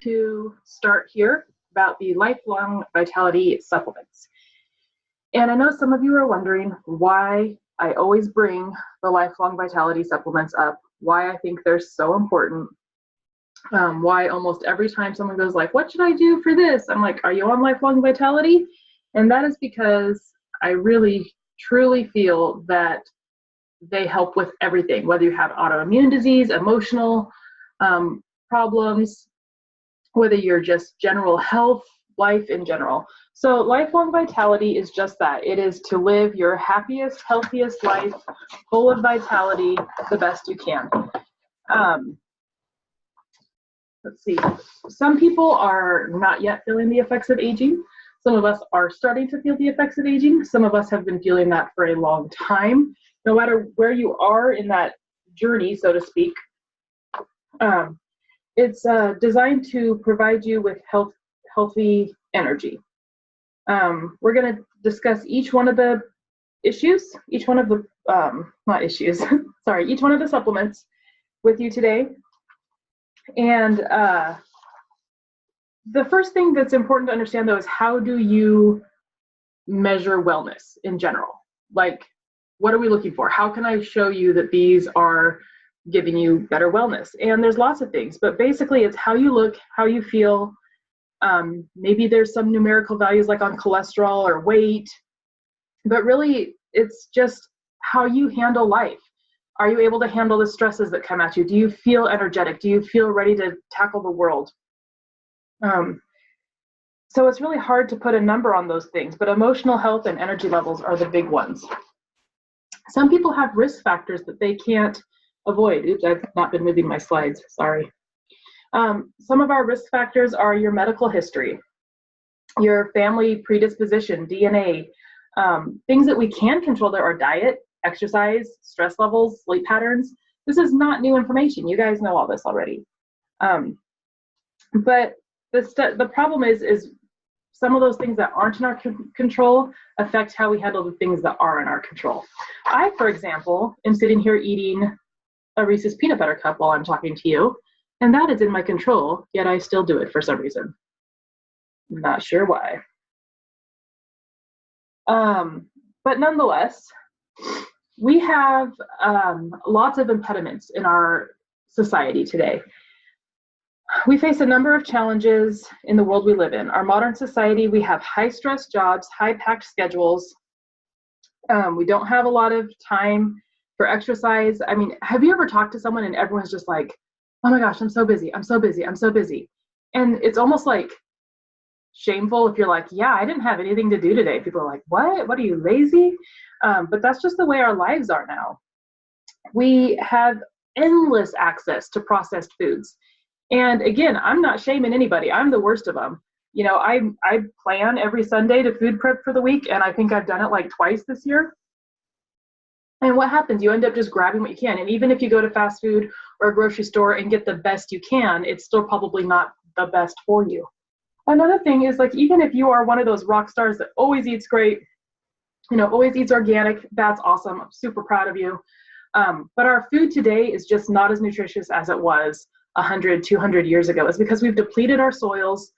To start here about the lifelong vitality supplements. And I know some of you are wondering why I always bring the lifelong vitality supplements up, why I think they're so important, why almost every time someone goes like, what should I do for this? I'm like, are you on lifelong vitality? And that is because I really, truly feel that they help with everything, whether you have autoimmune disease, emotional problems, whether you're just general health, life in general. So lifelong vitality is just that. It is to live your happiest, healthiest life, full of vitality, the best you can. Let's see. Some people are not yet feeling the effects of aging. Some of us are starting to feel the effects of aging. Some of us have been feeling that for a long time. No matter where you are in that journey, so to speak, it's designed to provide you with healthy energy. We're going to discuss each one of the issues, each one of the, not issues, sorry, each one of the supplements with you today. And the first thing that's important to understand, though, is how do you measure wellness in general? Like, what are we looking for? How can I show you that these are giving you better wellness? And there's lots of things, but basically it's how you look, how you feel. Maybe there's some numerical values like on cholesterol or weight, but really it's just how you handle life. Are you able to handle the stresses that come at you? Do you feel energetic? Do you feel ready to tackle the world? So it's really hard to put a number on those things, but emotional health and energy levels are the big ones. Some people have risk factors that they can't avoid. Oops, I've not been moving my slides, sorry. Some of our risk factors are your medical history, your family predisposition, DNA, things that we can control. There are diet, exercise, stress levels, sleep patterns. This is not new information. You guys know all this already. But the problem is some of those things that aren't in our control affect how we handle the things that are in our control. I, for example, am sitting here eating a Reese's peanut butter cup while I'm talking to you, and that is in my control, yet I still do it for some reason. Not sure why. But nonetheless, we have lots of impediments in our society today. We face a number of challenges in the world we live in. Our modern society, we have high stress jobs, high packed schedules. We don't have a lot of time for exercise. I mean, have you ever talked to someone and everyone's just like, oh my gosh, I'm so busy, I'm so busy, I'm so busy. And it's almost like shameful if you're like, yeah, I didn't have anything to do today. People are like, what are you, lazy? But that's just the way our lives are now. We have endless access to processed foods. And again, I'm not shaming anybody. I'm the worst of them. You know, I plan every Sunday to food prep for the week, and I think I've done it like twice this year. And what happens? You end up just grabbing what you can. And even if you go to fast food or a grocery store and get the best you can, it's still probably not the best for you. Another thing is, like, even if you are one of those rock stars that always eats great, you know, always eats organic, that's awesome. I'm super proud of you. But our food today is just not as nutritious as it was 100, 200 years ago. It's because we've depleted our soils.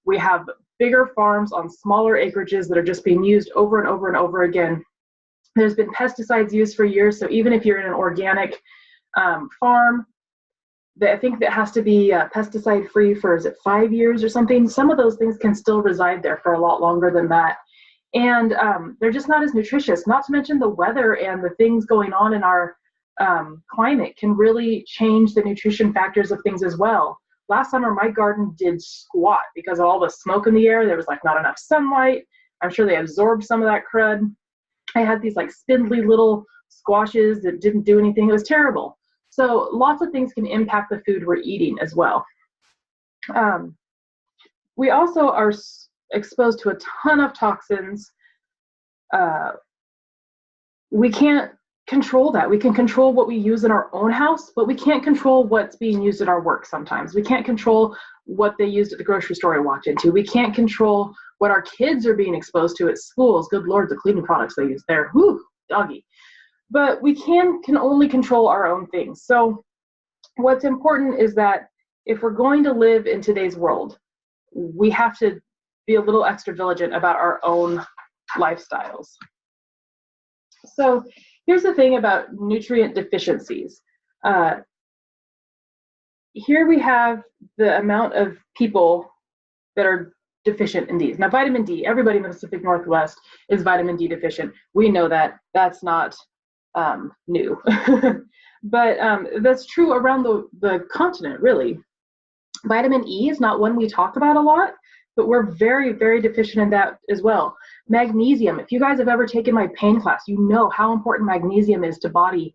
We have bigger farms on smaller acreages that are just being used over and over and over again. There's been pesticides used for years. So even if you're in an organic farm, I think that has to be pesticide free for, is it 5 years or something? Some of those things can still reside there for a lot longer than that. And they're just not as nutritious, not to mention the weather and the things going on in our climate can really change the nutrition factors of things as well. Last summer, my garden did squat because of all the smoke in the air. There was like not enough sunlight. I'm sure they absorbed some of that crud. I had these like spindly little squashes that didn't do anything. It was terrible. So lots of things can impact the food we're eating as well. We also are exposed to a ton of toxins. We can't control that. We can control what we use in our own house, but we can't control what's being used at our work sometimes. We can't control what they used at the grocery store I walked into. We can't control what our kids are being exposed to at schools. Good Lord, the cleaning products they use there. Whew, doggy. But we can only control our own things. So what's important is that if we're going to live in today's world, we have to be a little extra vigilant about our own lifestyles. So here's the thing about nutrient deficiencies. Here we have the amount of people that are deficient in these. Now, vitamin D, everybody in the Pacific Northwest is vitamin D deficient. We know that. That's not new. But that's true around the continent, really. Vitamin E is not one we talk about a lot, but we're very, very deficient in that as well. Magnesium, if you guys have ever taken my pain class, you know how important magnesium is to body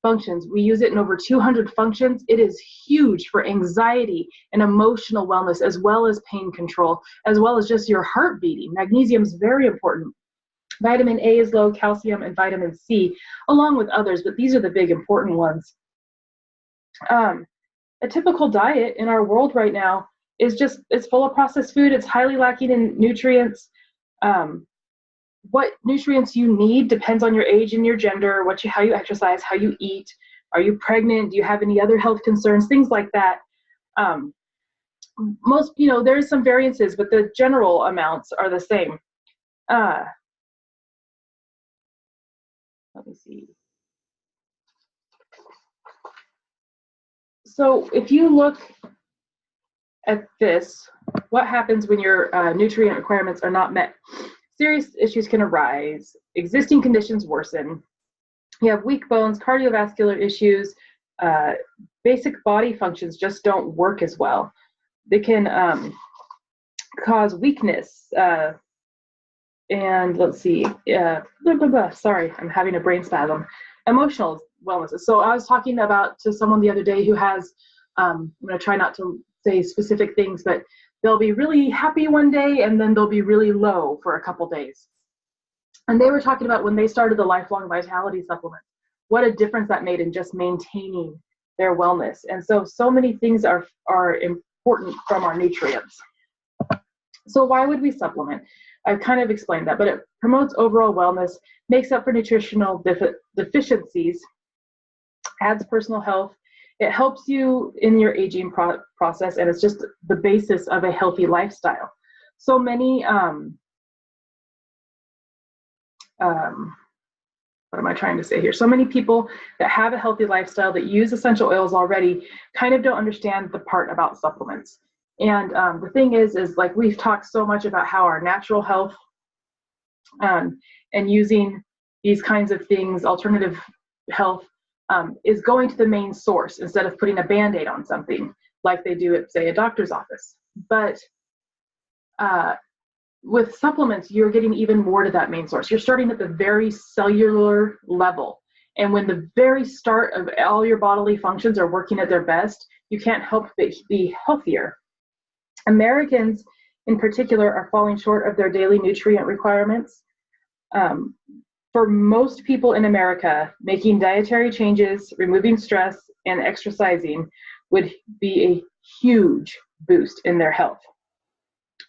functions. We use it in over 200 functions. It is huge for anxiety and emotional wellness, as well as pain control, as well as just your heart beating. Magnesium is very important. Vitamin A is low, calcium, and vitamin C, along with others, but these are the big important ones. A typical diet in our world right now is it's full of processed food. It's highly lacking in nutrients. What nutrients you need depends on your age and your gender, how you exercise, how you eat. Are you pregnant? Do you have any other health concerns? Things like that. Most, there's some variances, but the general amounts are the same. Let me see. So if you look at this, what happens when your nutrient requirements are not met? Serious issues can arise, existing conditions worsen, you have weak bones, cardiovascular issues, basic body functions just don't work as well. They can cause weakness, and let's see, sorry, I'm having a brain spasm. Emotional wellness. So I was talking to someone the other day who has, I'm going to try not to say specific things, but they'll be really happy one day and then they'll be really low for a couple days. And they were talking about when they started the lifelong vitality supplement, what a difference that made in just maintaining their wellness. And so many things are important from our nutrients. So why would we supplement? I've kind of explained that, but it promotes overall wellness, makes up for nutritional deficiencies, adds personal health. It helps you in your aging process, and it's just the basis of a healthy lifestyle. So many, what am I trying to say here? So many people that have a healthy lifestyle that use essential oils already kind of don't understand the part about supplements. And the thing is like we've talked so much about how our natural health and using these kinds of things, alternative health, is going to the main source instead of putting a Band-Aid on something like they do at, say, a doctor's office. But with supplements, you're getting even more to that main source. You're starting at the very cellular level. And when the very start of all your bodily functions are working at their best, you can't help but be healthier. Americans, in particular, are falling short of their daily nutrient requirements. For most people in America, making dietary changes, removing stress, and exercising would be a huge boost in their health.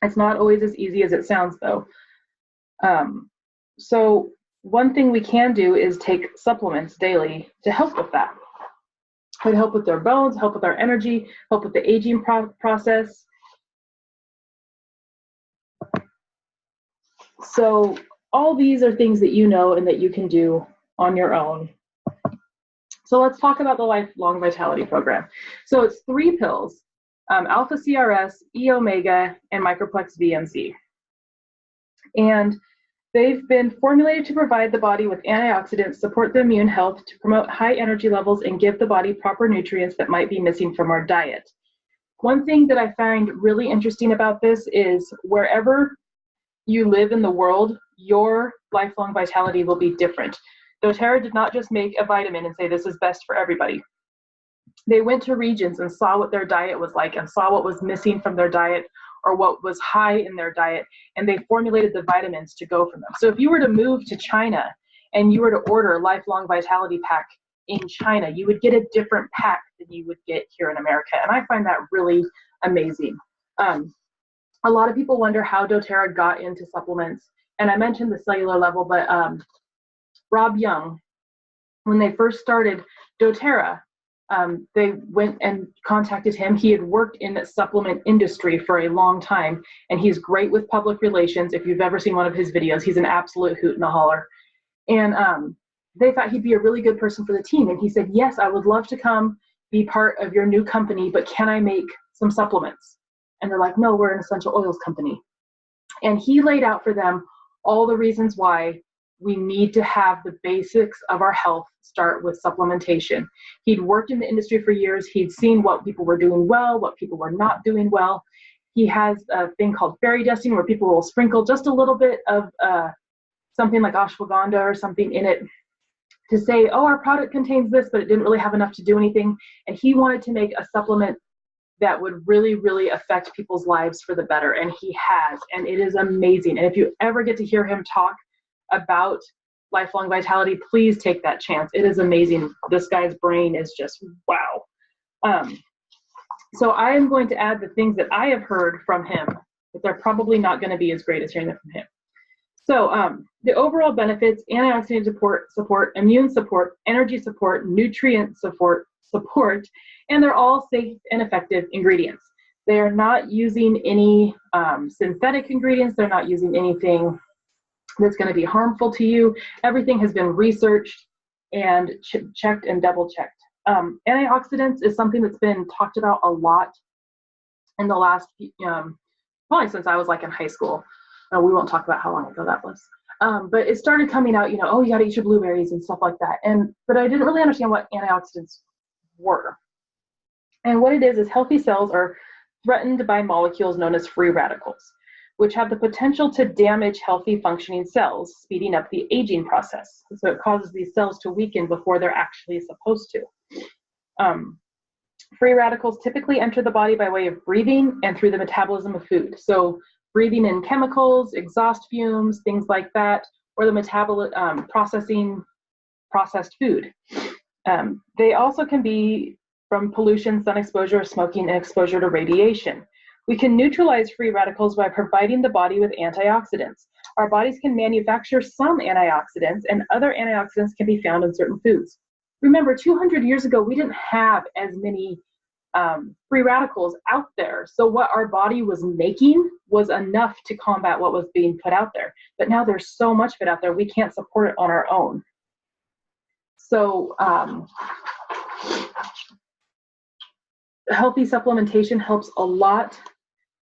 It's not always as easy as it sounds, though. So one thing we can do is take supplements daily to help with that. It would help with their bones, help with our energy, help with the aging process. So all these are things that you know and that you can do on your own. So let's talk about the Lifelong Vitality Program. So it's 3 pills, Alpha CRS, E Omega, and Microplex VMC. And they've been formulated to provide the body with antioxidants, support the immune health, to promote high energy levels, and give the body proper nutrients that might be missing from our diet. One thing that I find really interesting about this is wherever you live in the world, your lifelong vitality will be different. Doterra did not just make a vitamin and say this is best for everybody. They went to regions and saw what their diet was like and saw what was missing from their diet or what was high in their diet, and they formulated the vitamins to go from them. So if you were to move to China and you were to order a lifelong vitality pack in China, you would get a different pack than you would get here in America. And I find that really amazing. A lot of people wonder how doTERRA got into supplements. And I mentioned the cellular level, but Rob Young, when they first started doTERRA, They went and contacted him. He had worked in the supplement industry for a long time, and he's great with public relations. If you've ever seen one of his videos, he's an absolute hoot and a holler. And they thought he'd be a really good person for the team. And he said, yes, I would love to come be part of your new company, but can I make some supplements? And they're like, no, we're an essential oils company. And he laid out for them all the reasons why we need to have the basics of our health start with supplementation. He'd worked in the industry for years. He'd seen what people were doing well, what people were not doing well. He has a thing called fairy dusting where people will sprinkle just a little bit of something like ashwagandha or something in it to say, oh, our product contains this, but it didn't really have enough to do anything. And he wanted to make a supplement that would really, really affect people's lives for the better. And he has, and it is amazing. And if you ever get to hear him talk about lifelong vitality, please take that chance. It is amazing. This guy's brain is just wow. So I am going to add the things that I have heard from him, but they're probably not going to be as great as hearing them from him. So the overall benefits: antioxidant support, immune support, energy support, nutrient support, and they're all safe and effective ingredients. They are not using any synthetic ingredients. They're not using anything that's going to be harmful to you. Everything has been researched and checked and double checked. Antioxidants is something that's been talked about a lot in the last, probably since I was like in high school. We won't talk about how long ago that was. But it started coming out, oh, you got to eat your blueberries and stuff like that. But I didn't really understand what antioxidants were. And what it is healthy cells are threatened by molecules known as free radicals, which have the potential to damage healthy functioning cells, speeding up the aging process. So it causes these cells to weaken before they're actually supposed to. Free radicals typically enter the body by way of breathing and through the metabolism of food. So breathing in chemicals, exhaust fumes, things like that, or the processing processed food. They also can be from pollution, sun exposure, smoking, and exposure to radiation. We can neutralize free radicals by providing the body with antioxidants. Our bodies can manufacture some antioxidants, and other antioxidants can be found in certain foods. Remember, 200 years ago, we didn't have as many free radicals out there. So what our body was making was enough to combat what was being put out there. But now there's so much of it out there, we can't support it on our own. So healthy supplementation helps a lot.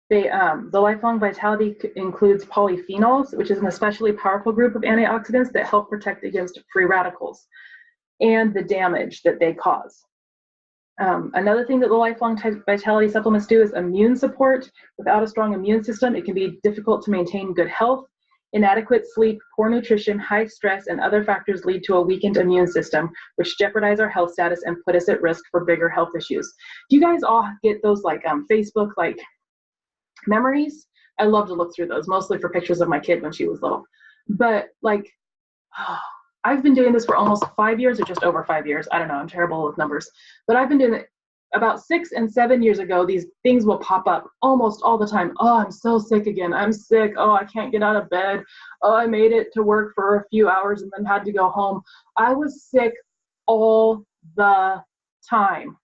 The lifelong vitality includes polyphenols, which is an especially powerful group of antioxidants that help protect against free radicals and the damage that they cause. Another thing that the lifelong vitality supplements do is immune support. Without a strong immune system, it can be difficult to maintain good health. Inadequate sleep, poor nutrition, high stress, and other factors lead to a weakened immune system, which jeopardize our health status and put us at risk for bigger health issues. Do you guys all get those Facebook memories? I love to look through those, mostly for pictures of my kid when she was little. But I've been doing this for almost 5 years or just over 5 years. I don't know, I'm terrible with numbers. But I've been doing it about 6 and 7 years ago. These things will pop up almost all the time. Oh, I'm so sick again. I'm sick. Oh, I can't get out of bed. Oh, I made it to work for a few hours and then had to go home. I was sick all the time,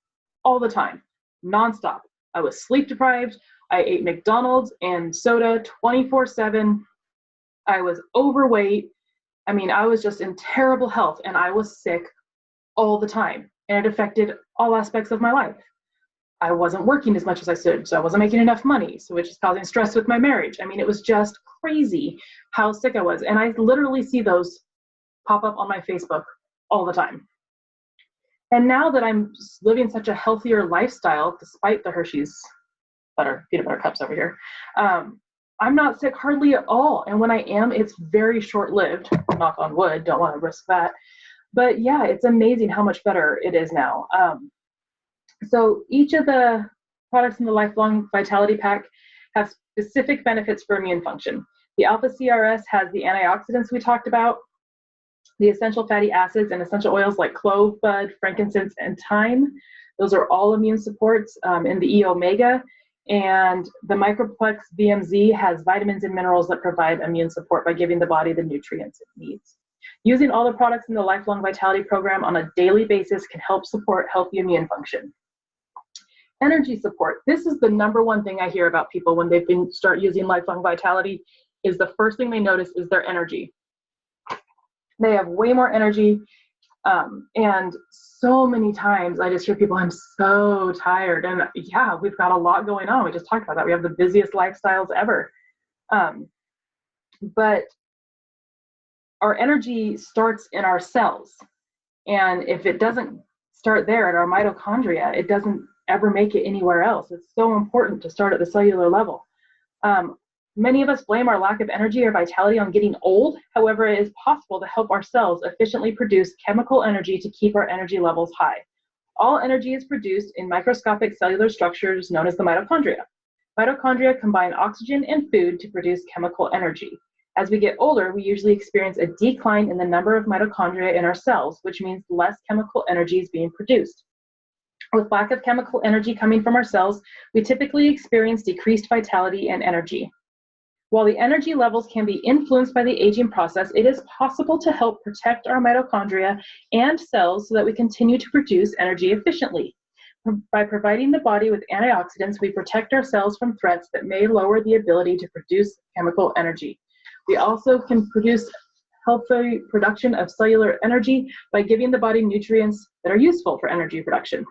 nonstop. I was sleep deprived. I ate McDonald's and soda 24/7. I was overweight. I mean, I was just in terrible health and I was sick all the time, and it affected all aspects of my life. I wasn't working as much as I should, so I wasn't making enough money, so which is causing stress with my marriage. I mean, it was just crazy how sick I was. And I literally see those pop up on my Facebook all the time. And now that I'm living such a healthier lifestyle, despite the Hershey's peanut butter cups over here, I'm not sick hardly at all. And when I am, it's very short-lived. Knock on wood, don't want to risk that. But yeah, it's amazing how much better it is now. So each of the products in the Lifelong Vitality Pack have specific benefits for immune function. The Alpha CRS has the antioxidants we talked about, the essential fatty acids and essential oils like clove, bud, frankincense, and thyme. Those are all immune supports in the E omega. And the Microplex VMZ has vitamins and minerals that provide immune support by giving the body the nutrients it needs. Using all the products in the Lifelong Vitality Program on a daily basis can help support healthy immune function. Energy support. This is the #1 thing I hear about people when they start using Lifelong Vitality, is the first thing they notice is their energy. They have way more energy, and so many times I just hear people, I'm so tired. And yeah, we've got a lot going on. We just talked about that. We have the busiest lifestyles ever. But our energy starts in our cells. And if it doesn't start there at our mitochondria, it doesn't ever make it anywhere else. It's so important to start at the cellular level. Many of us blame our lack of energy or vitality on getting old. However, it is possible to help our cells efficiently produce chemical energy to keep our energy levels high. All energy is produced in microscopic cellular structures known as the mitochondria. Mitochondria combine oxygen and food to produce chemical energy. As we get older, we usually experience a decline in the number of mitochondria in our cells, which means less chemical energy is being produced. With lack of chemical energy coming from our cells, we typically experience decreased vitality and energy. While the energy levels can be influenced by the aging process, it is possible to help protect our mitochondria and cells so that we continue to produce energy efficiently. By providing the body with antioxidants, we protect our cells from threats that may lower the ability to produce chemical energy. We also can produce healthy production of cellular energy by giving the body nutrients that are useful for energy production.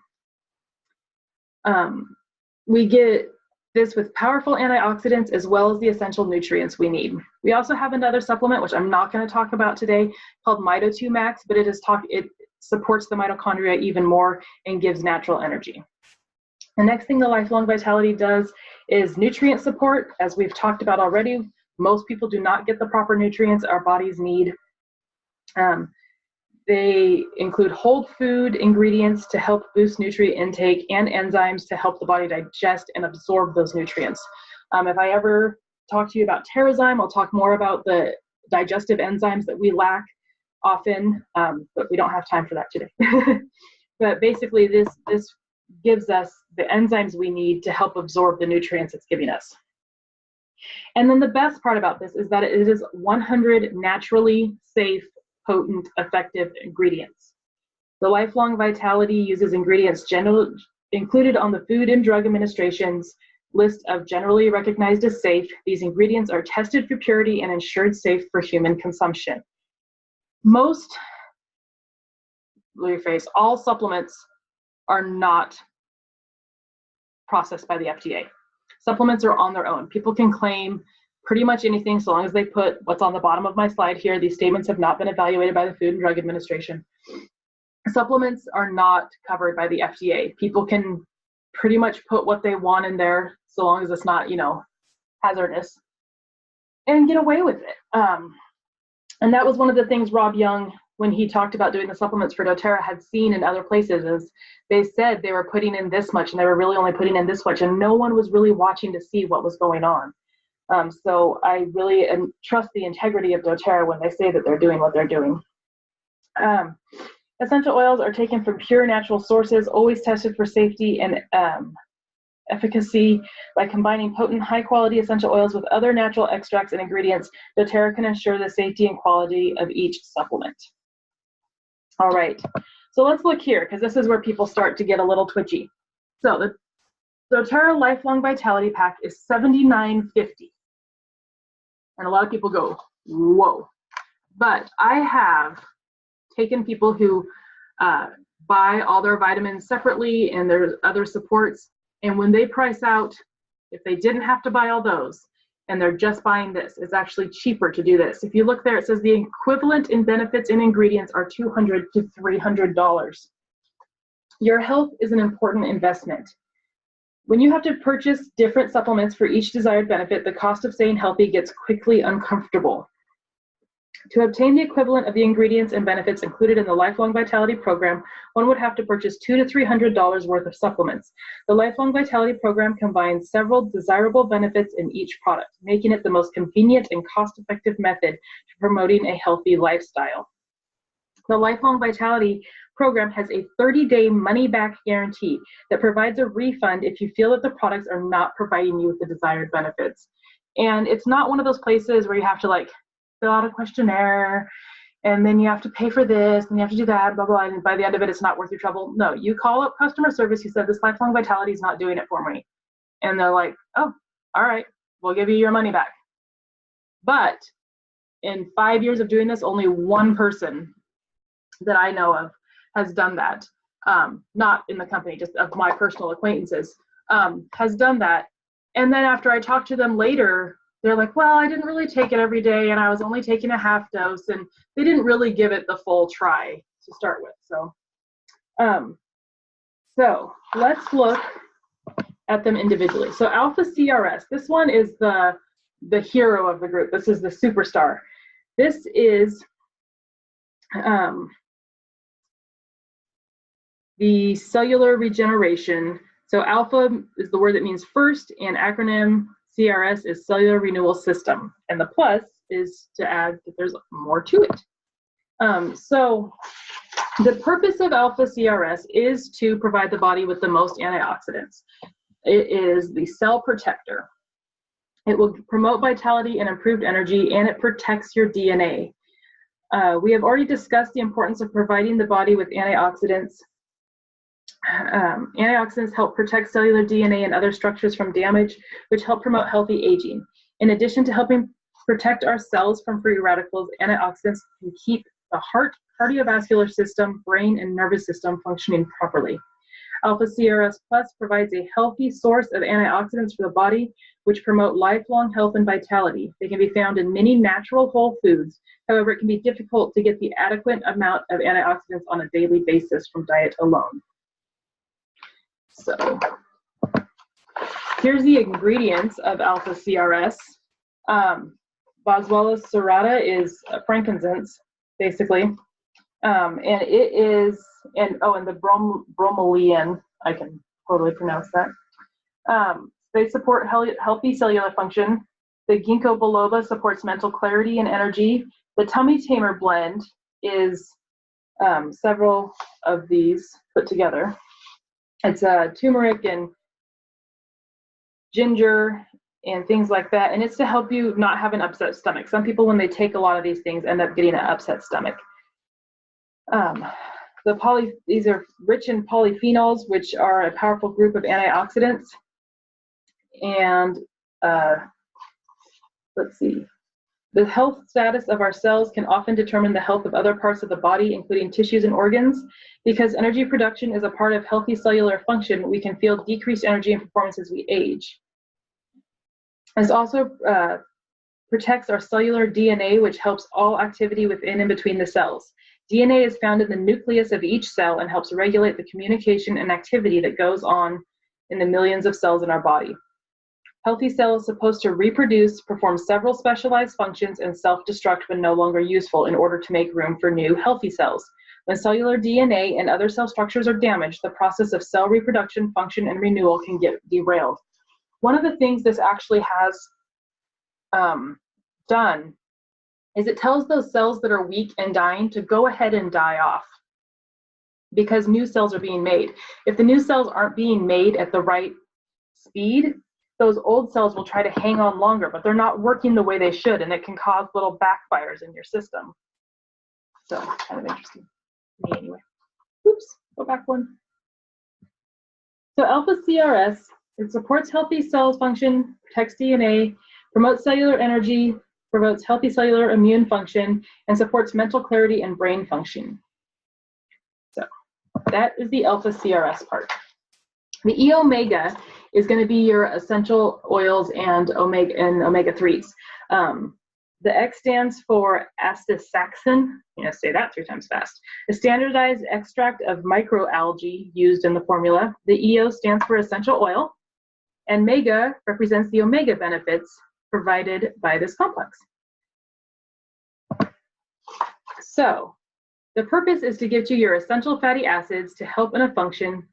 We get this with powerful antioxidants as well as the essential nutrients we need. We also have another supplement, which I'm not going to talk about today, called Mito2 Max, but it supports the mitochondria even more and gives natural energy. The next thing the Lifelong Vitality does is nutrient support. As we've talked about already, most people do not get the proper nutrients our bodies need. They include whole food ingredients to help boost nutrient intake and enzymes to help the body digest and absorb those nutrients. If I ever talk to you about Terrazyme, I'll talk more about the digestive enzymes that we lack often, but we don't have time for that today. But basically, this gives us the enzymes we need to help absorb the nutrients it's giving us. And then the best part about this is that it is 100 naturally safe, potent, effective ingredients. The Lifelong Vitality uses ingredients included on the Food and Drug Administration's list of generally recognized as safe. These ingredients are tested for purity and ensured safe for human consumption. All supplements are not processed by the FDA. Supplements are on their own. People can claim pretty much anything so long as they put what's on the bottom of my slide here. These statements have not been evaluated by the Food and Drug Administration. Supplements are not covered by the FDA. People can pretty much put what they want in there so long as it's not, hazardous, and get away with it. And that was one of the things Rob Young, when he talked about doing the supplements for Doterra, had seen in other places, is they said they were putting in this much and they were really only putting in this much, and no one was really watching to see what was going on. So I really trust the integrity of Doterra when they say that they're doing what they're doing. Essential oils are taken from pure natural sources, always tested for safety and efficacy. By combining potent, high-quality essential oils with other natural extracts and ingredients, Doterra can ensure the safety and quality of each supplement. All right, so let's look here, because this is where people start to get a little twitchy. So the Doterra Lifelong Vitality Pack is $79.50. And a lot of people go, whoa. But I have taken people who buy all their vitamins separately and their other supports, and when they price out, if they didn't have to buy all those and they're just buying this, it's actually cheaper to do this. If you look there, it says the equivalent in benefits and ingredients are $200 to $300. Your health is an important investment. When you have to purchase different supplements for each desired benefit, the cost of staying healthy gets quickly uncomfortable. To obtain the equivalent of the ingredients and benefits included in the Lifelong Vitality Program, one would have to purchase $200 to $300 worth of supplements. The Lifelong Vitality Program combines several desirable benefits in each product, making it the most convenient and cost-effective method to promoting a healthy lifestyle. The Lifelong Vitality Program has a 30-day money-back guarantee that provides a refund if you feel that the products are not providing you with the desired benefits. And it's not one of those places where you have to fill out a questionnaire and then you have to pay for this, and you have to do that, blah, blah, and by the end of it, it's not worth your trouble. No, you call up customer service, you said, this Lifelong Vitality is not doing it for me. And they're like, oh, all right, we'll give you your money back. But in 5 years of doing this, only one person that I know of has done that. Not in the company, just of my personal acquaintances, has done that. And then after I talked to them later, they're like, well, I didn't really take it every day, and I was only taking a half dose, and they didn't really give it the full try to start with. So let's look at them individually. So alpha CRS, this one is the hero of the group. This is the superstar. This is the cellular regeneration. So alpha is the word that means first, and acronym CRS is cellular renewal system. And the plus is to add that there's more to it. So the purpose of alpha CRS is to provide the body with the most antioxidants. It is the cell protector. It will promote vitality and improved energy, and it protects your DNA. We have already discussed the importance of providing the body with antioxidants. Antioxidants help protect cellular DNA and other structures from damage, which help promote healthy aging. In addition to helping protect our cells from free radicals, antioxidants can keep the heart, cardiovascular system, brain, and nervous system functioning properly. Alpha CRS Plus provides a healthy source of antioxidants for the body, which promote lifelong health and vitality. They can be found in many natural whole foods. However, it can be difficult to get the adequate amount of antioxidants on a daily basis from diet alone. So here's the ingredients of alpha CRS. Boswellia serrata is frankincense, basically. And it is, and the bromelain, I can totally pronounce that. They support healthy cellular function. The ginkgo biloba supports mental clarity and energy. The tummy tamer blend is several of these put together. It's turmeric and ginger and things like that, and it's to help you not have an upset stomach. Some people, when they take a lot of these things, end up getting an upset stomach. These are rich in polyphenols, which are a powerful group of antioxidants. And let's see. The health status of our cells can often determine the health of other parts of the body, including tissues and organs. Because energy production is a part of healthy cellular function, we can feel decreased energy and performance as we age. This also protects our cellular DNA, which helps all activity within and between the cells. DNA is found in the nucleus of each cell and helps regulate the communication and activity that goes on in the millions of cells in our body. Healthy cells are supposed to reproduce, perform several specialized functions, and self-destruct when no longer useful in order to make room for new healthy cells. When cellular DNA and other cell structures are damaged, the process of cell reproduction, function, and renewal can get derailed. One of the things this actually has done is it tells those cells that are weak and dying to go ahead and die off because new cells are being made. If the new cells aren't being made at the right speed, those old cells will try to hang on longer, but they're not working the way they should, and it can cause little backfires in your system. So, kind of interesting to me anyway. Oops, go back one. So alpha CRS, it supports healthy cells function, protects DNA, promotes cellular energy, promotes healthy cellular immune function, and supports mental clarity and brain function. So that is the alpha CRS part. The E omega is going to be your essential oils and omega-3s. The X stands for astaxanthin. I'm going to say that 3 times fast. A standardized extract of microalgae used in the formula. The EO stands for essential oil, and MEGA represents the omega benefits provided by this complex. So the purpose is to give you your essential fatty acids to help it function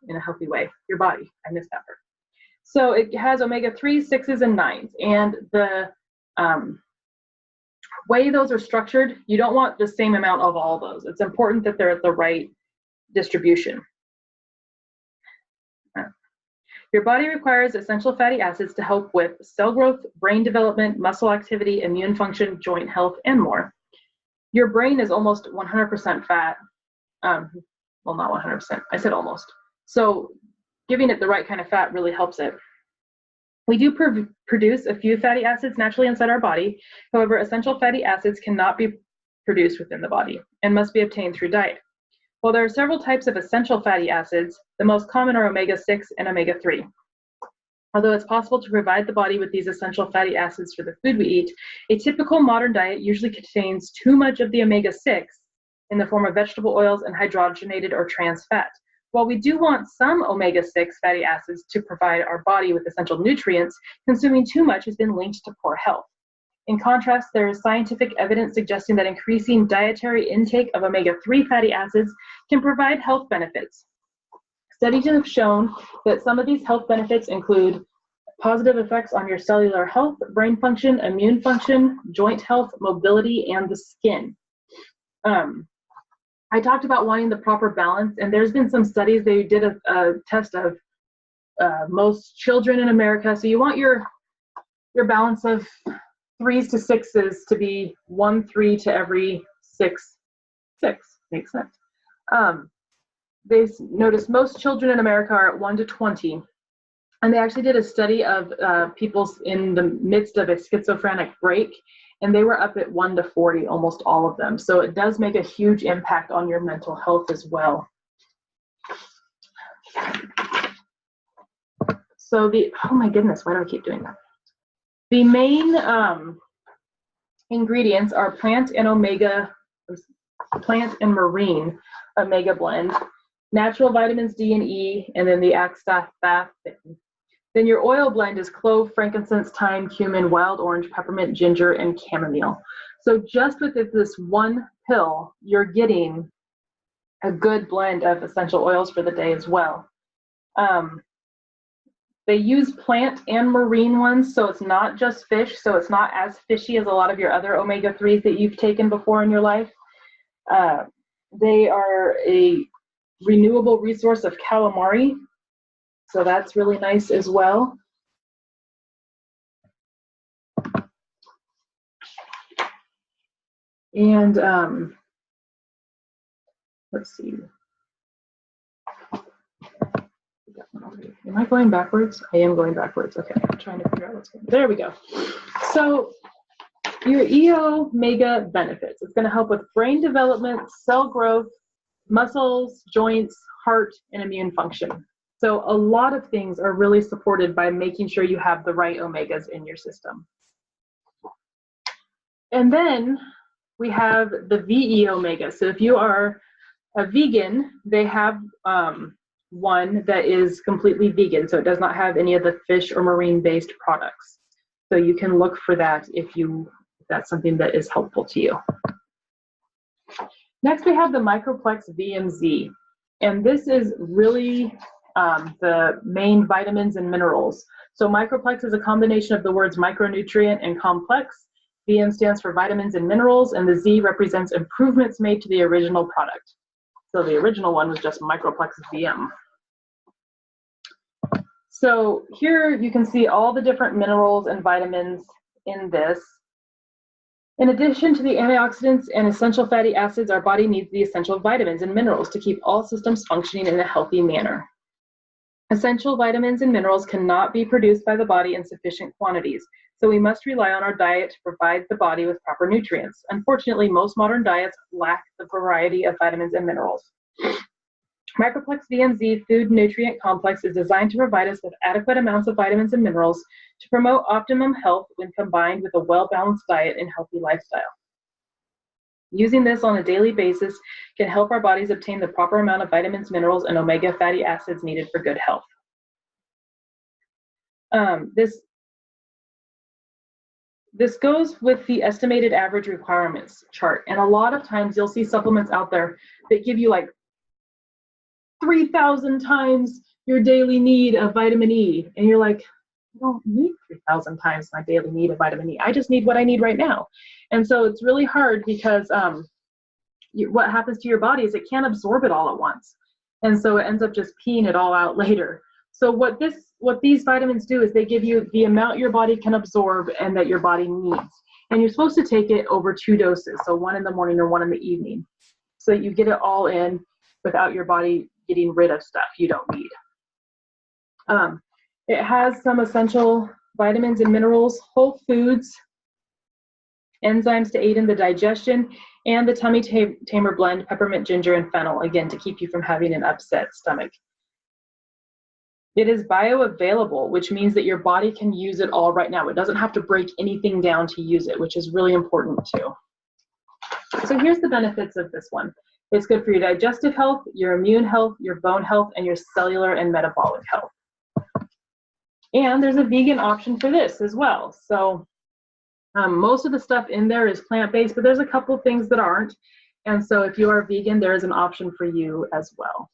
in a healthy way. Your body, I missed that part. So it has omega-3s, 6s, and 9s, and the way those are structured, you don't want the same amount of all those. It's important that they're at the right distribution. Your body requires essential fatty acids to help with cell growth, brain development, muscle activity, immune function, joint health, and more. Your brain is almost 100% fat. Well, not 100%, I said almost. So giving it the right kind of fat really helps it. We do produce a few fatty acids naturally inside our body. However, essential fatty acids cannot be produced within the body and must be obtained through diet. While there are several types of essential fatty acids, the most common are omega-6 and omega-3. Although it's possible to provide the body with these essential fatty acids for the food we eat, a typical modern diet usually contains too much of the omega-6 in the form of vegetable oils and hydrogenated or trans fat. While we do want some omega-6 fatty acids to provide our body with essential nutrients, consuming too much has been linked to poor health. In contrast, there is scientific evidence suggesting that increasing dietary intake of omega-3 fatty acids can provide health benefits. Studies have shown that some of these health benefits include positive effects on your cellular health, brain function, immune function, joint health, mobility, and the skin. I talked about wanting the proper balance, and there's been some studies. They did a test of most children in America. So you want your balance of 3s to 6s to be 1 3 to every 6. Makes sense. They noticed most children in America are at 1 to 20. And they actually did a study of people in the midst of a schizophrenic break, and they were up at 1 to 40, almost all of them. So it does make a huge impact on your mental health as well. So oh my goodness, why do I keep doing that? The main ingredients are plant and marine omega blend, natural vitamins D and E, and then the axanthin. Then your oil blend is clove, frankincense, thyme, cumin, wild orange, peppermint, ginger, and chamomile. So just with this one pill, you're getting a good blend of essential oils for the day as well. They use plant and marine ones, so it's not just fish, so it's not as fishy as a lot of your other omega-3s that you've taken before in your life. They are a renewable resource of calamari, so that's really nice as well. And let's see. Am I going backwards? I am going backwards. Okay, I'm trying to figure out what's going on. There we go. So your omega benefits. It's going to help with brain development, cell growth, muscles, joints, heart, and immune function. So a lot of things are really supported by making sure you have the right omegas in your system. And then we have the VE omega. So if you are a vegan, they have one that is completely vegan, so it does not have any of the fish or marine-based products. So you can look for that if that's something that is helpful to you. Next, we have the Microplex VMZ, and this is really the main vitamins and minerals. So Microplex is a combination of the words micronutrient and complex. VM stands for vitamins and minerals, and the Z represents improvements made to the original product. So the original one was just Microplex VM. So here you can see all the different minerals and vitamins in this. In addition to the antioxidants and essential fatty acids, our body needs the essential vitamins and minerals to keep all systems functioning in a healthy manner. Essential vitamins and minerals cannot be produced by the body in sufficient quantities, so we must rely on our diet to provide the body with proper nutrients. Unfortunately, most modern diets lack the variety of vitamins and minerals. Microplex VMZ Food Nutrient Complex is designed to provide us with adequate amounts of vitamins and minerals to promote optimum health when combined with a well-balanced diet and healthy lifestyle. Using this on a daily basis can help our bodies obtain the proper amount of vitamins, minerals, and omega fatty acids needed for good health. This goes with the estimated average requirements chart, and a lot of times you'll see supplements out there that give you like 3,000 times your daily need of vitamin E, and you're like, I don't need 3,000 times my daily need of vitamin E. I just need what I need right now. And so it's really hard because what happens to your body is it can't absorb it all at once, and so it ends up just peeing it all out later. So what these vitamins do is they give you the amount your body can absorb and that your body needs. And you're supposed to take it over 2 doses, so 1 in the morning or 1 in the evening, so that you get it all in without your body getting rid of stuff you don't need. It has some essential vitamins and minerals, whole foods, enzymes to aid in the digestion, and the tummy tamer blend, peppermint, ginger, and fennel, again, to keep you from having an upset stomach. It is bioavailable, which means that your body can use it all right now. It doesn't have to break anything down to use it, which is really important too. So here's the benefits of this one. It's good for your digestive health, your immune health, your bone health, and your cellular and metabolic health. And there's a vegan option for this as well. So most of the stuff in there is plant-based, but there's a couple things that aren't. And so if you are vegan, there is an option for you as well.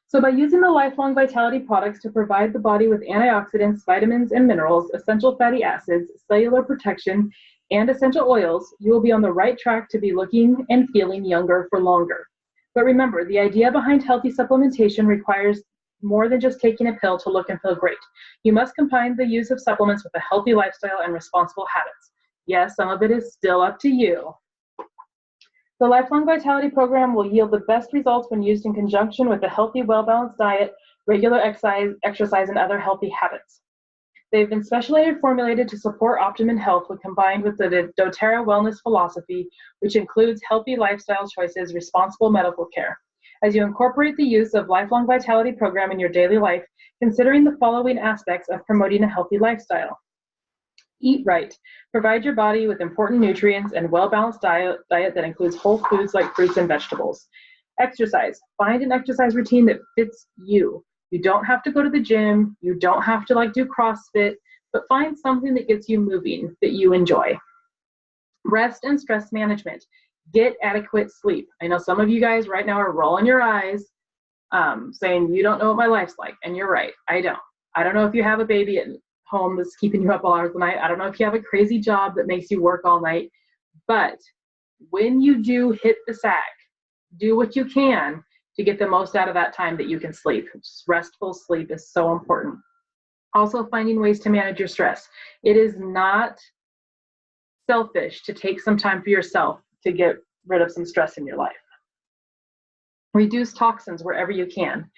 So by using the Lifelong Vitality products to provide the body with antioxidants, vitamins and minerals, essential fatty acids, cellular protection, and essential oils, you will be on the right track to be looking and feeling younger for longer. But remember, the idea behind healthy supplementation requires more than just taking a pill to look and feel great. You must combine the use of supplements with a healthy lifestyle and responsible habits. Yes, some of it is still up to you. The Lifelong Vitality Program will yield the best results when used in conjunction with a healthy, well-balanced diet, regular exercise, and other healthy habits. They've been specially formulated to support optimum health when combined with the Doterra wellness philosophy, which includes healthy lifestyle choices, responsible medical care. As you incorporate the use of Lifelong Vitality Program in your daily life, considering the following aspects of promoting a healthy lifestyle. Eat right. Provide your body with important nutrients and well-balanced diet that includes whole foods like fruits and vegetables. Exercise. Find an exercise routine that fits you. You don't have to go to the gym. You don't have to do CrossFit, but find something that gets you moving, that you enjoy. Rest and stress management. Get adequate sleep. I know some of you guys right now are rolling your eyes, saying you don't know what my life's like, and you're right, I don't. I don't know if you have a baby at home that's keeping you up all hours of the night. I don't know if you have a crazy job that makes you work all night, but when you do hit the sack, do what you can to get the most out of that time that you can sleep. Just restful sleep is so important. Also, finding ways to manage your stress. It is not selfish to take some time for yourself to get rid of some stress in your life. Reduce toxins wherever you can.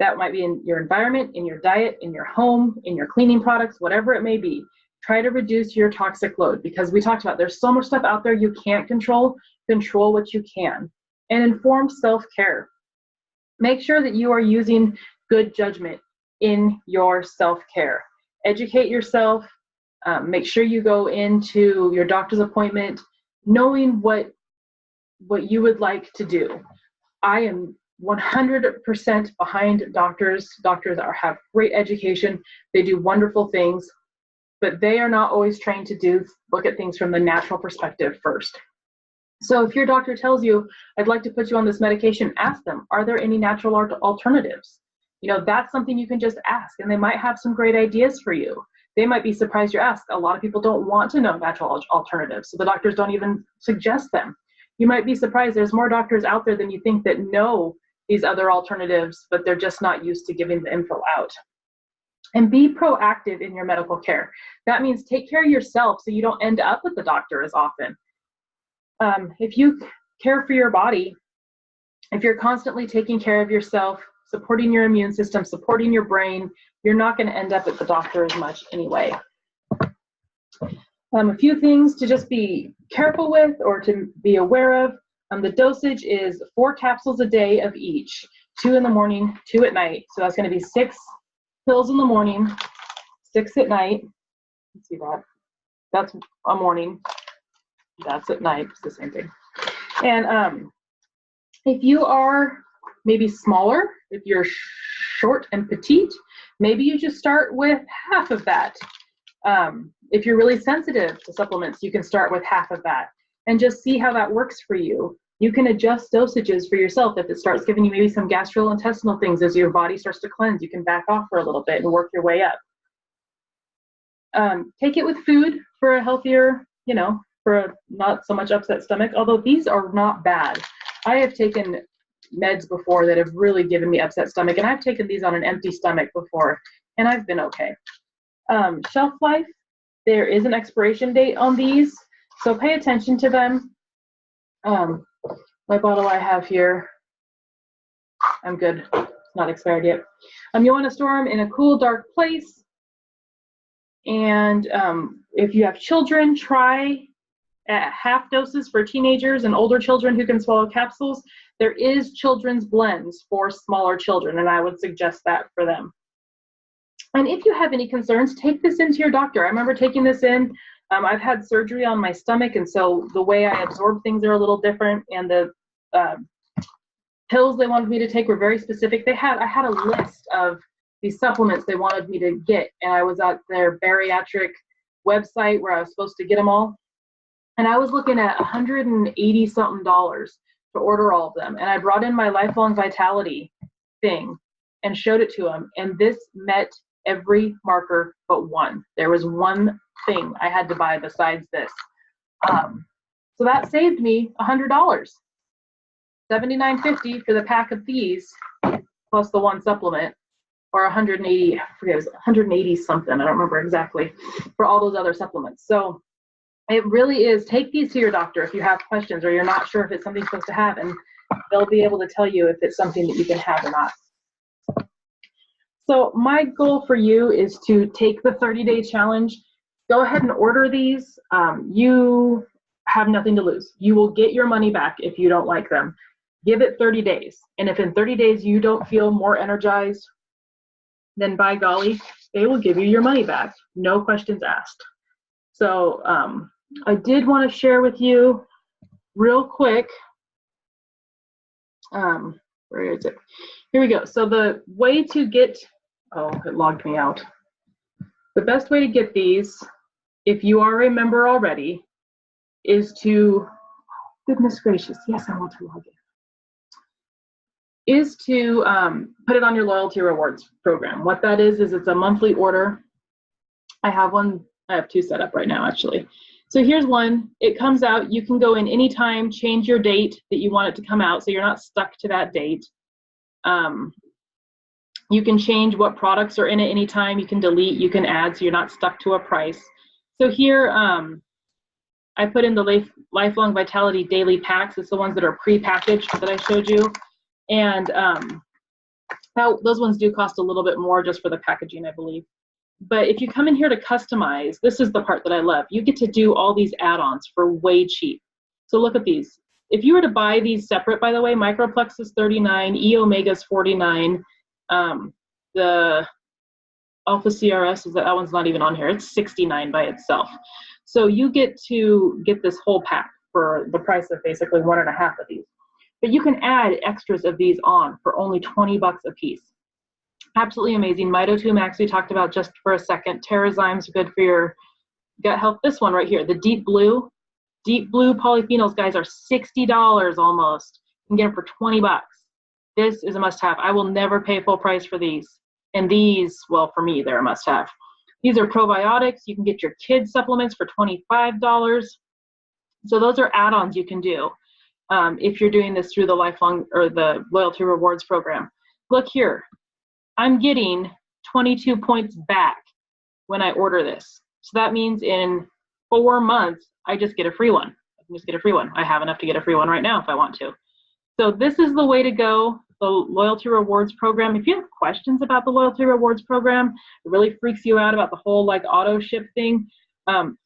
That might be in your environment, in your diet, in your home, in your cleaning products, whatever it may be. Try to reduce your toxic load, because we talked about there's so much stuff out there you can't control. Control what you can. And informed self-care. Make sure that you are using good judgment in your self-care. Educate yourself. Make sure you go into your doctor's appointment knowing what you would like to do. I am 100% behind doctors. Doctors have great education. They do wonderful things, but they are not always trained to look at things from the natural perspective first. So if your doctor tells you, I'd like to put you on this medication, ask them, are there any natural alternatives? That's something you can just ask, and they might have some great ideas for you. They might be surprised you ask. A lot of people don't want to know natural alternatives, so the doctors don't even suggest them. You might be surprised there's more doctors out there than you think that know these other alternatives, but they're just not used to giving the info out. And be proactive in your medical care. That means take care of yourself so you don't end up at the doctor as often. If you care for your body, if you're constantly taking care of yourself, supporting your immune system, supporting your brain, you're not going to end up at the doctor as much anyway. A few things to just be careful with or to be aware of. The dosage is 4 capsules a day of each, 2 in the morning, 2 at night. So that's going to be 6 pills in the morning, 6 at night. Let's see that. That's a morning. That's at night. It's the same thing. And if you are maybe smaller, if you're short and petite, maybe you just start with half of that. If you're really sensitive to supplements, you can start with half of that and just see how that works for you. You can adjust dosages for yourself. If it starts giving you maybe some gastrointestinal things as your body starts to cleanse, you can back off for a little bit and work your way up. Take it with food for a healthier, for a not so much upset stomach, although these are not bad. I have taken meds before that have really given me upset stomach, and I've taken these on an empty stomach before, and I've been okay. Shelf life, There is an expiration date on these, so pay attention to them. My bottle I have here, I'm good, it's not expired yet. You want to store them in a cool, dark place. And if you have children, try at half doses for teenagers and older children who can swallow capsules. There is children's blends for smaller children, and I would suggest that for them. And if you have any concerns, take this into your doctor. I remember taking this in. I've had surgery on my stomach, and so the way I absorb things are a little different, and the pills they wanted me to take were very specific. I had a list of these supplements they wanted me to get, and I was at their bariatric website where I was supposed to get them all, and I was looking at $180 something to order all of them. And I brought in my Lifelong Vitality thing and showed it to them, and this met every marker but one. There was one thing I had to buy besides this. So that saved me $100. $79.50 for the pack of these plus the one supplement, or 180, I forget, it was 180 something, I don't remember exactly, for all those other supplements. So it really is, take these to your doctor if you have questions or you're not sure if it's something you're supposed to have, and they'll be able to tell you if it's something that you can have or not. So my goal for you is to take the 30-day challenge. Go ahead and order these. You have nothing to lose. You will get your money back if you don't like them. Give it 30 days. And if in 30 days you don't feel more energized, then by golly, they will give you your money back. No questions asked. So I did want to share with you real quick. Where is it? Here we go. So the way to get, oh, it logged me out. The best way to get these, if you are a member already, is to, goodness gracious, yes, I want to log in, is to put it on your loyalty rewards program. What that is it's a monthly order. I have two set up right now, actually. So here's one. It comes out. You can go in anytime, change your date that you want it to come out, so you're not stuck to that date. You can change what products are in it anytime. You can delete, you can add, so you're not stuck to a price. So here, I put in the Lifelong Vitality Daily Packs. It's the ones that are pre-packaged that I showed you. And now those ones do cost a little bit more just for the packaging, I believe. But if you come in here to customize, this is the part that I love. You get to do all these add-ons for way cheap. So look at these. If you were to buy these separate, by the way, Microplex is $39, E Omega is $49, the Alpha CRS, that one's not even on here. It's $69 by itself. So you get to get this whole pack for the price of basically 1.5 of these. But you can add extras of these on for only 20 bucks a piece. Absolutely amazing. Mito2 Max we talked about just for a second. Terrazyme's good for your gut health. This one right here, the Deep Blue polyphenols, guys, are $60 almost. You can get them for 20 bucks. This is a must-have. I will never pay full price for these. And these, well, for me, they're a must-have. These are probiotics. You can get your kids supplements for $25. So those are add-ons you can do if you're doing this through the Lifelong or the Loyalty Rewards program. Look here. I'm getting 22 points back when I order this. So that means in 4 months, I just get a free one. I can just get a free one. I have enough to get a free one right now if I want to. So this is the way to go, the Loyalty Rewards program. If you have questions about the Loyalty Rewards program, it really freaks you out about the whole like auto ship thing,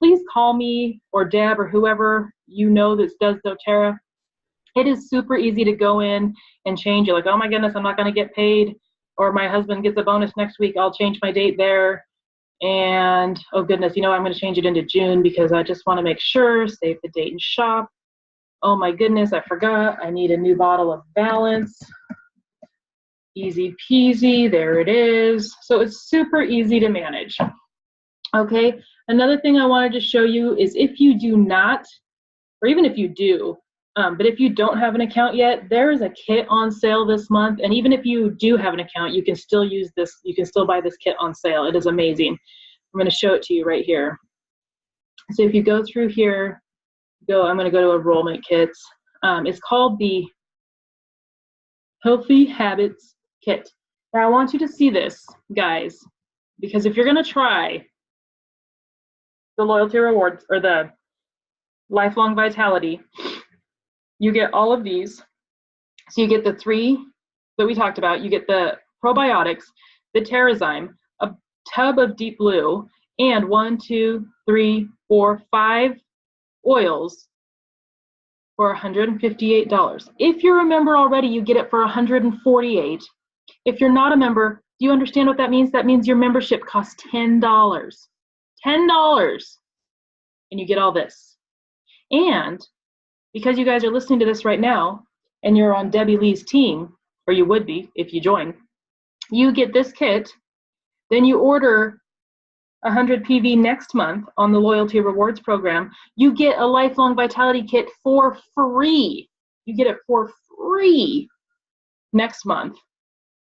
please call me or Deb or whoever you know that does Doterra. It is super easy to go in and change. You're like, oh my goodness, I'm not going to get paid. Or my husband gets a bonus next week, I'll change my date there. And oh goodness, you know, I'm going to change it into June because I just want to make sure, save the date and shop. Oh my goodness, I forgot, I need a new bottle of Balance. Easy peasy, there it is. So it's super easy to manage. Okay, another thing I wanted to show you is if you do not, or even if you do, but if you don't have an account yet, there is a kit on sale this month. And even if you do have an account, you can still use this. You can still buy this kit on sale. It is amazing. I'm going to show it to you right here. So if you go through here, I'm going to go to enrollment kits. It's called the Healthy Habits Kit. Now I want you to see this, guys, because if you're going to try the loyalty rewards or the lifelong vitality, you get all of these. So you get the 3 that we talked about. You get the probiotics, the Terrazyme, a tub of Deep Blue, and 1, 2, 3, 4, 5 oils for $158. If you're a member already, you get it for $148. If you're not a member, do you understand what that means? That means your membership costs $10. $10. And you get all this. And because you guys are listening to this right now, and you're on Debbie Lee's team, or you would be if you join, you get this kit, then you order 100 PV next month on the Loyalty Rewards program, you get a Lifelong Vitality Kit for free. You get it for free next month.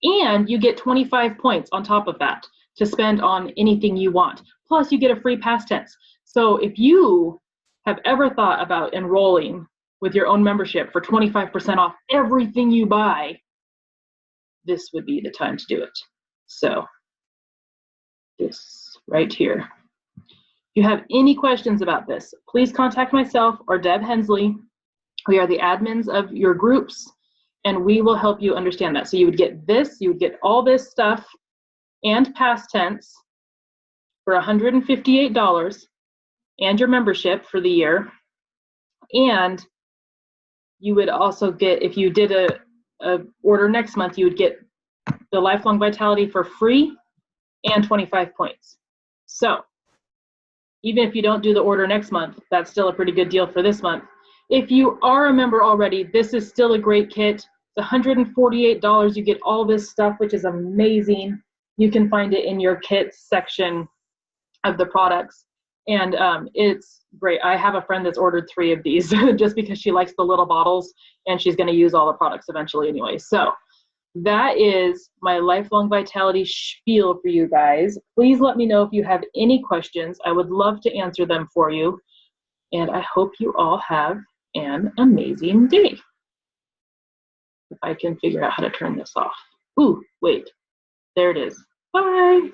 And you get 25 points on top of that to spend on anything you want. Plus, you get a free past tense. So if you have ever thought about enrolling with your own membership for 25% off everything you buy, this would be the time to do it. So this right here. If you have any questions about this, please contact myself or Deb Hensley. We are the admins of your groups, and we will help you understand that. So you would get this, you would get all this stuff and past tense for $158 and your membership for the year. And you would also get, if you did a order next month, you would get the Lifelong Vitality for free and 25 points. So even if you don't do the order next month, that's still a pretty good deal for this month. If you are a member already, this is still a great kit. It's $148. You get all this stuff, which is amazing. You can find it in your kits section of the products. And it's great. I have a friend that's ordered 3 of these just because she likes the little bottles, and she's going to use all the products eventually anyway. So that is my Lifelong Vitality spiel for you guys. Please let me know if you have any questions. I would love to answer them for you. And I hope you all have an amazing day. If I can figure out how to turn this off. Ooh, wait. There it is. Bye.